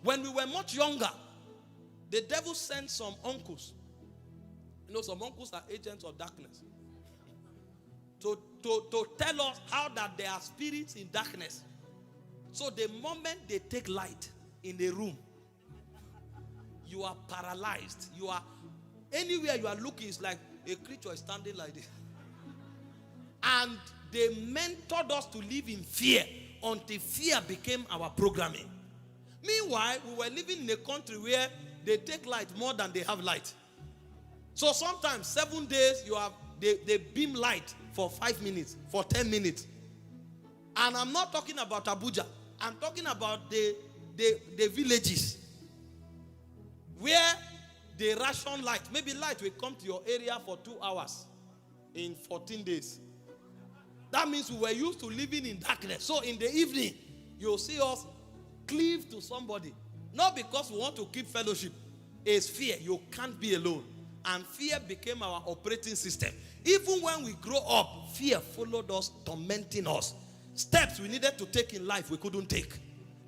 When we were much younger, the devil sent some uncles. Some uncles are agents of darkness. To tell us how that there are spirits in darkness. So the moment they take light in a room, you are paralyzed. You are anywhere you are looking, it's like a creature is standing like this. And they mentored us to live in fear until fear became our programming. Meanwhile, we were living in a country where they take light more than they have light. So sometimes 7 days they beam light for 5 minutes, for 10 minutes. And I'm not talking about Abuja. I'm talking about the villages where they ration light. Maybe light will come to your area for 2 hours in 14 days. That means we were used to living in darkness. So in the evening, you'll see us cleave to somebody. Not because we want to keep fellowship. It's fear. You can't be alone. And fear became our operating system. Even when we grow up, fear followed us, tormenting us. Steps we needed to take in life, we couldn't take.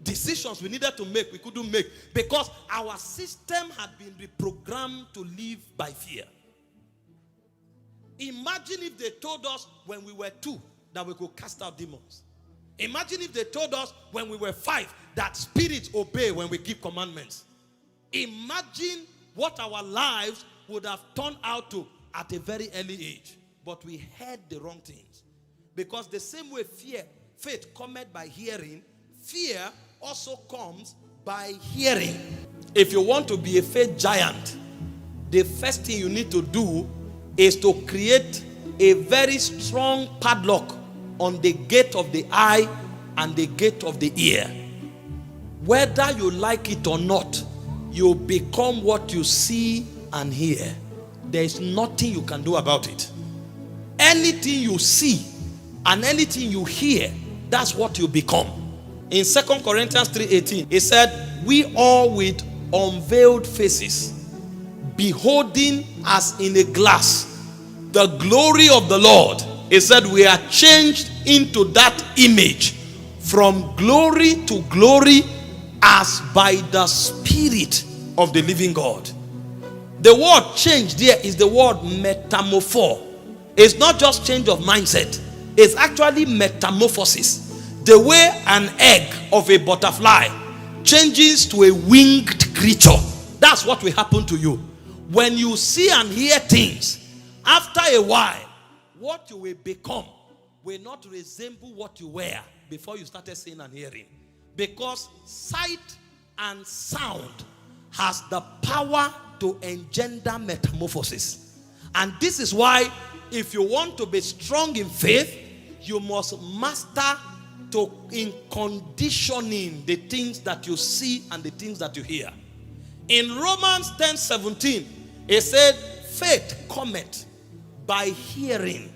Decisions we needed to make, we couldn't make. Because our system had been reprogrammed to live by fear. Imagine if they told us when we were 2 that we could cast out demons. Imagine if they told us when we were 5 that spirits obey when we keep commandments. Imagine what our lives would have turned out to at a very early age. But we heard the wrong things. Because the same way faith cometh by hearing, fear also comes by hearing. If you want to be a faith giant, the first thing you need to do is to create a very strong padlock on the gate of the eye and the gate of the ear. Whether you like it or not, you become what you see and hear. There is nothing you can do about it. Anything you see and anything you hear, that's what you become. In 2 Corinthians 3:18, it said, we all with unveiled faces, beholding as in a glass the glory of the Lord. It said we are changed into that image from glory to glory as by the Spirit of the living God. The word change there is the word metamorpho. It's not just change of mindset. It's actually metamorphosis. The way an egg of a butterfly changes to a winged creature. That's what will happen to you. When you see and hear things, after a while, what you will become will not resemble what you were before you started seeing and hearing. Because sight and sound has the power to engender metamorphosis. And this is why if you want to be strong in faith, you must master in conditioning the things that you see and the things that you hear. In Romans 10:17, it said, faith cometh by hearing.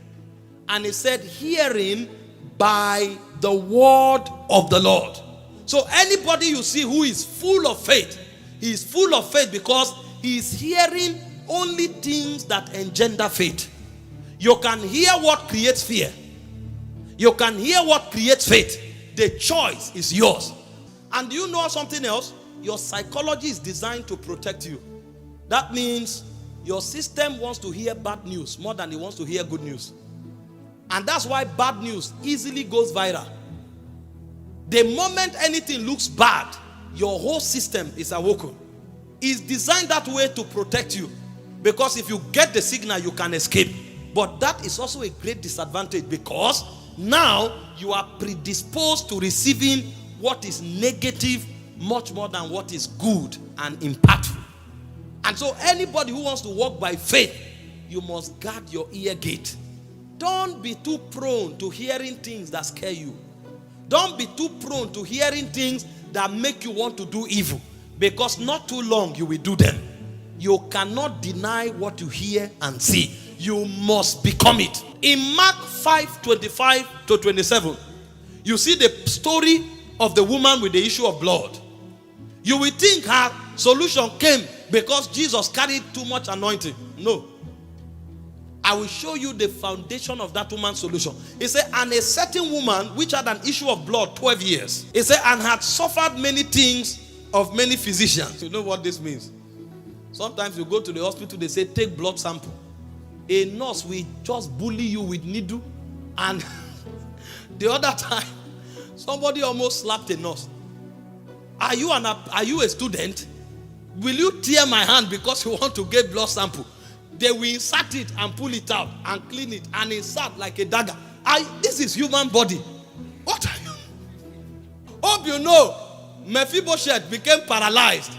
And it said, hearing by the word of the Lord. So anybody you see who is full of faith, he is full of faith because he is hearing only things that engender faith. You can hear what creates fear. You can hear what creates faith. The choice is yours. And do you know something else? Your psychology is designed to protect you. That means your system wants to hear bad news more than it wants to hear good news. And that's why bad news easily goes viral. The moment anything looks bad, your whole system is awoken. It's designed that way to protect you. Because if you get the signal, you can escape. But that is also a great disadvantage because now you are predisposed to receiving what is negative much more than what is good and impactful. And so anybody who wants to walk by faith, you must guard your ear gate. Don't be too prone to hearing things that scare you. Don't be too prone to hearing things that make you want to do evil. Because not too long you will do them. You cannot deny what you hear and see. You must become it. In Mark 5:25-27, you see the story of the woman with the issue of blood. You will think her solution came because Jesus carried too much anointing. No. I will show you the foundation of that woman's solution. It said, and a certain woman which had an issue of blood 12 years. It said, and had suffered many things of many physicians. You know what this means? Sometimes you go to the hospital, they say, take blood sample. A nurse will just bully you with needle. And the other time, somebody almost slapped a nurse. Are you a student? Will you tear my hand because you want to get blood sample? They will insert it and pull it out and clean it and insert like a dagger. This is human body. What are you? Hope you know, Mephibosheth became paralyzed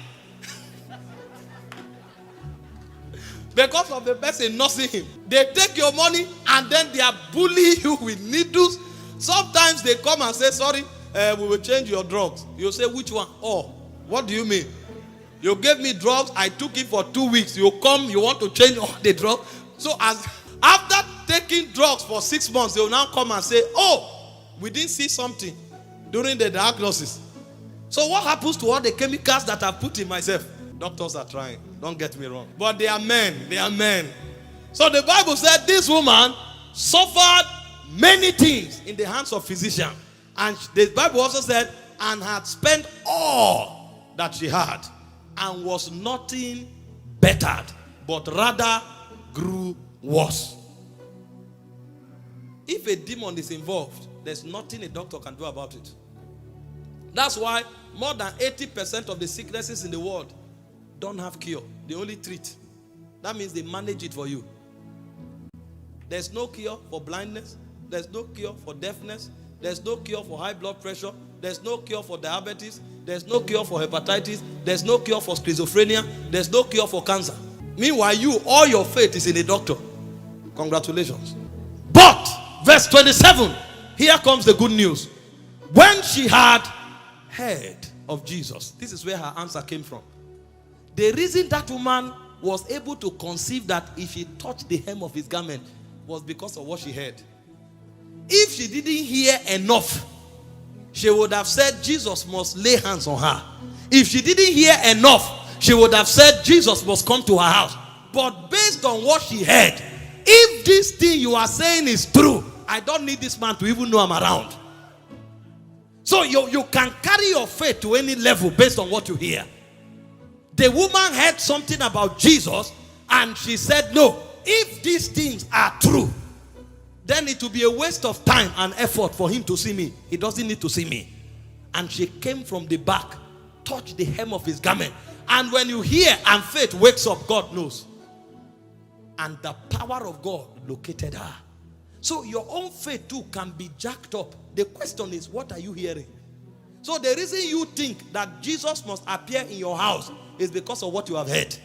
because of the person nursing him. They take your money and then they are bullying you with needles. Sometimes they come and say, sorry, we will change your drugs. You say, which one? Oh, what do you mean? You gave me drugs, I took it for 2 weeks. You come, you want to change all the drugs. So after taking drugs for 6 months, they will now come and say, oh, we didn't see something during the diagnosis. So what happens to all the chemicals that I put in myself? Doctors are trying, don't get me wrong. But they are men, they are men. So the Bible said this woman suffered many things in the hands of physicians. And the Bible also said, and had spent all that she had, and was nothing bettered, but rather grew worse. If a demon is involved, there's nothing a doctor can do about it. That's why more than 80% of the sicknesses in the world don't have cure. They only treat. That means they manage it for you. There's no cure for blindness. There's no cure for deafness. There's no cure for high blood pressure. There's no cure for diabetes. There's no cure for hepatitis. There's no cure for schizophrenia. There's no cure for cancer. Meanwhile, all your faith is in a doctor. Congratulations. But, verse 27, here comes the good news. When she had heard of Jesus, this is where her answer came from. The reason that woman was able to conceive that if she touched the hem of his garment was because of what she heard. If she didn't hear enough, she would have said Jesus must lay hands on her. If she didn't hear enough, she would have said Jesus must come to her house. But based on what she heard, if this thing you are saying is true, I don't need this man to even know I'm around. So you can carry your faith to any level based on what you hear. The woman heard something about Jesus and she said, no, if these things are true, then it will be a waste of time and effort for him to see me. He doesn't need to see me. And she came from the back, touched the hem of his garment. And when you hear and faith wakes up, God knows. And the power of God located her. So your own faith too can be jacked up. The question is, what are you hearing? So the reason you think that Jesus must appear in your house is because of what you have heard.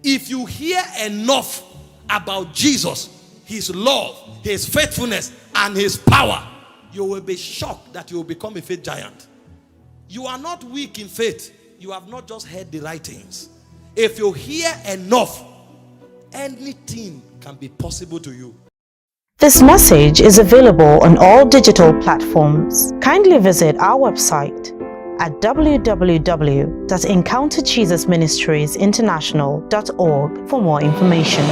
If you hear enough about Jesus, his love, his faithfulness, and his power, you will be shocked that you will become a faith giant. You are not weak in faith. You have not just heard the right things. If you hear enough, anything can be possible to you. This message is available on all digital platforms. Kindly visit our website at www.encounterjesusministriesinternational.org for more information.